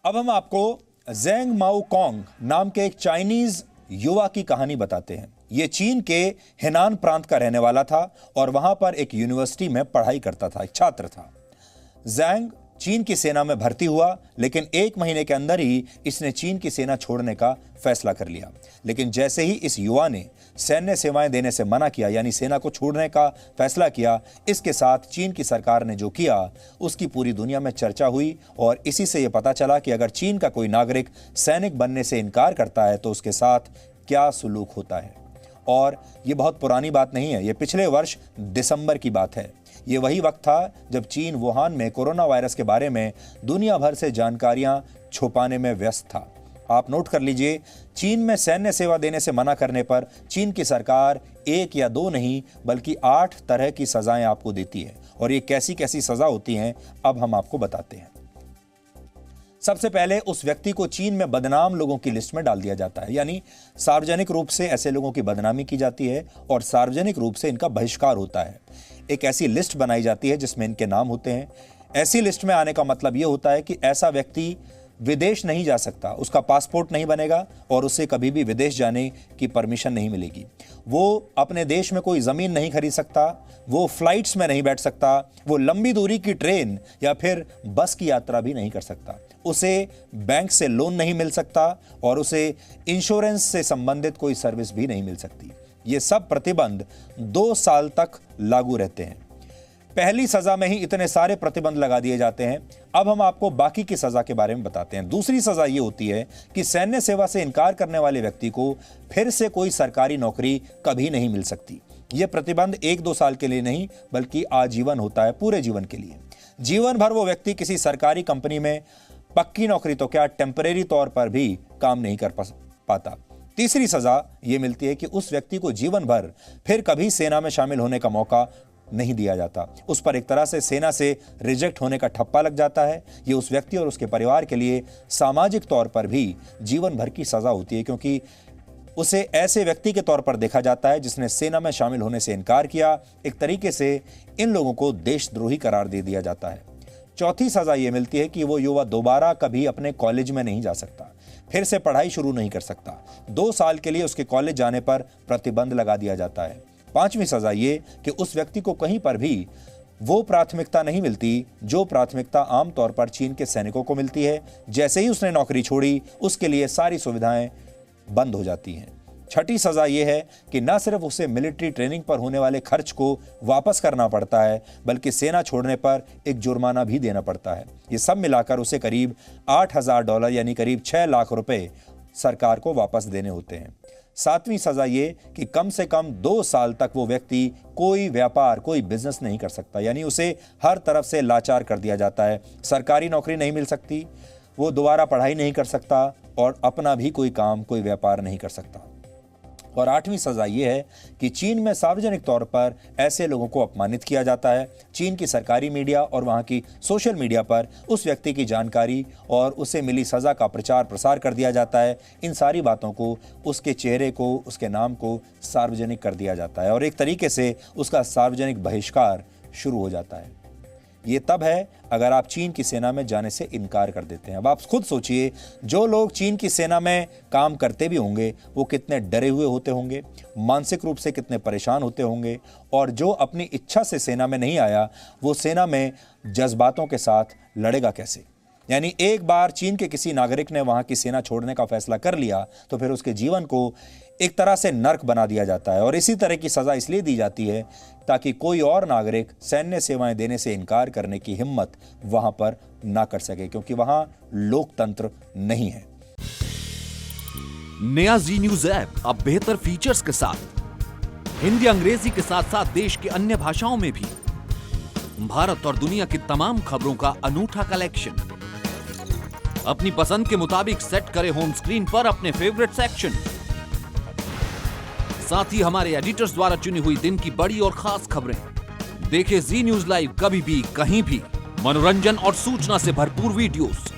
अब हम आपको ज़ेंग माओ कॉन्ग नाम के एक चाइनीज युवा की कहानी बताते हैं। ये चीन के हेनान प्रांत का रहने वाला था और वहां पर एक यूनिवर्सिटी में पढ़ाई करता था, एक छात्र था। ज़ेंग चीन की सेना में भर्ती हुआ, लेकिन 1 महीने के अंदर ही इसने चीन की सेना छोड़ने का फैसला कर लिया। लेकिन जैसे ही इस युवा ने सैन्य सेवाएं देने से मना किया, यानी सेना को छोड़ने का फैसला किया, इसके साथ चीन की सरकार ने जो किया उसकी पूरी दुनिया में चर्चा हुई और इसी से यह पता चला कि अगर चीन का कोई नागरिक सैनिक बनने से इनकार करता है तो उसके साथ क्या सुलूक होता है। और ये बहुत पुरानी बात नहीं है, ये पिछले वर्ष दिसंबर की बात है। ये वही वक्त था जब चीन वुहान में कोरोना वायरस के बारे में दुनिया भर से जानकारियां छुपाने में व्यस्त था। आप नोट कर लीजिए, चीन में सैन्य सेवा देने से मना करने पर चीन की सरकार 1 या 2 नहीं बल्कि 8 तरह की सजाएं आपको देती है। और ये कैसी कैसी सजा होती हैं अब हम आपको बताते हैं। सबसे पहले उस व्यक्ति को चीन में बदनाम लोगों की लिस्ट में डाल दिया जाता है, यानी सार्वजनिक रूप से ऐसे लोगों की बदनामी की जाती है और सार्वजनिक रूप से इनका बहिष्कार होता है। एक ऐसी लिस्ट बनाई जाती है जिसमें इनके नाम होते हैं। ऐसी लिस्ट में आने का मतलब यह होता है कि ऐसा व्यक्ति विदेश नहीं जा सकता, उसका पासपोर्ट नहीं बनेगा और उसे कभी भी विदेश जाने की परमिशन नहीं मिलेगी। वो अपने देश में कोई ज़मीन नहीं खरीद सकता, वो फ्लाइट्स में नहीं बैठ सकता, वो लंबी दूरी की ट्रेन या फिर बस की यात्रा भी नहीं कर सकता, उसे बैंक से लोन नहीं मिल सकता और उसे इंश्योरेंस से संबंधित कोई सर्विस भी नहीं मिल सकती। ये सब प्रतिबंध 2 साल तक लागू रहते हैं। पहली सजा में ही इतने सारे प्रतिबंध लगा दिए जाते हैं। अब हम आपको बाकी की सजा के बारे में बताते हैं। दूसरी सजा ये होती है कि सैन्य सेवा से इनकार करने वाले व्यक्ति को फिर से कोई सरकारी नौकरी कभी नहीं मिल सकती। यह प्रतिबंध 1-2 साल के लिए नहीं बल्कि आजीवन होता है, पूरे जीवन के लिए। जीवन भर वो व्यक्ति किसी सरकारी कंपनी में पक्की नौकरी तो क्या टेम्परेरी तौर पर भी काम नहीं कर पाता। तीसरी सजा यह मिलती है कि उस व्यक्ति को जीवन भर फिर कभी सेना में शामिल होने का मौका नहीं दिया जाता। उस पर एक तरह से सेना से रिजेक्ट होने का ठप्पा लग जाता है। यह उस व्यक्ति और उसके परिवार के लिए सामाजिक तौर पर भी जीवन भर की सजा होती है, क्योंकि उसे ऐसे व्यक्ति के तौर पर देखा जाता है जिसने सेना में शामिल होने से इनकार किया। एक तरीके से इन लोगों को देशद्रोही करार दे दिया जाता है। चौथी सजा यह मिलती है कि वो युवा दोबारा कभी अपने कॉलेज में नहीं जा सकता, फिर से पढ़ाई शुरू नहीं कर सकता। 2 साल के लिए उसके कॉलेज जाने पर प्रतिबंध लगा दिया जाता है। 5वीं सजा ये कि उस व्यक्ति को कहीं पर भी वो प्राथमिकता नहीं मिलती जो प्राथमिकता आमतौर पर चीन के सैनिकों को मिलती है। जैसे ही उसने नौकरी छोड़ी उसके लिए सारी सुविधाएं बंद हो जाती हैं। 6ठी सजा यह है कि न सिर्फ उसे मिलिट्री ट्रेनिंग पर होने वाले खर्च को वापस करना पड़ता है बल्कि सेना छोड़ने पर एक जुर्माना भी देना पड़ता है। ये सब मिलाकर उसे करीब $8,000 यानी करीब 6 लाख रुपए सरकार को वापस देने होते हैं। 7वीं सजा ये कि कम से कम 2 साल तक वो व्यक्ति कोई व्यापार, कोई बिजनेस नहीं कर सकता, यानी उसे हर तरफ से लाचार कर दिया जाता है। सरकारी नौकरी नहीं मिल सकती, वो दोबारा पढ़ाई नहीं कर सकता और अपना भी कोई काम, कोई व्यापार नहीं कर सकता। और 8वीं सजा यह है कि चीन में सार्वजनिक तौर पर ऐसे लोगों को अपमानित किया जाता है। चीन की सरकारी मीडिया और वहां की सोशल मीडिया पर उस व्यक्ति की जानकारी और उसे मिली सजा का प्रचार प्रसार कर दिया जाता है। इन सारी बातों को, उसके चेहरे को, उसके नाम को सार्वजनिक कर दिया जाता है और एक तरीके से उसका सार्वजनिक बहिष्कार शुरू हो जाता है। ये तब है अगर आप चीन की सेना में जाने से इनकार कर देते हैं। अब आप खुद सोचिए, जो लोग चीन की सेना में काम करते भी होंगे वो कितने डरे हुए होते होंगे, मानसिक रूप से कितने परेशान होते होंगे, और जो अपनी इच्छा से सेना में नहीं आया वो सेना में जज्बातों के साथ लड़ेगा कैसे। यानी एक बार चीन के किसी नागरिक ने वहां की सेना छोड़ने का फैसला कर लिया तो फिर उसके जीवन को एक तरह से नर्क बना दिया जाता है। और इसी तरह की सजा इसलिए दी जाती है ताकि कोई और नागरिक सैन्य सेवाएं देने से इनकार करने की हिम्मत वहां पर ना कर सके, क्योंकि वहां लोकतंत्र नहीं है। नया जी न्यूज ऐप अब बेहतर फीचर्स के साथ हिंदी अंग्रेजी के साथ साथ देश की अन्य भाषाओं में भी भारत और दुनिया की तमाम खबरों का अनूठा कलेक्शन। अपनी पसंद के मुताबिक सेट करें होम स्क्रीन पर अपने फेवरेट सेक्शन। साथ ही हमारे एडिटर्स द्वारा चुनी हुई दिन की बड़ी और खास खबरें। देखें जी न्यूज लाइव कभी भी, कहीं भी। मनोरंजन और सूचना से भरपूर वीडियोस,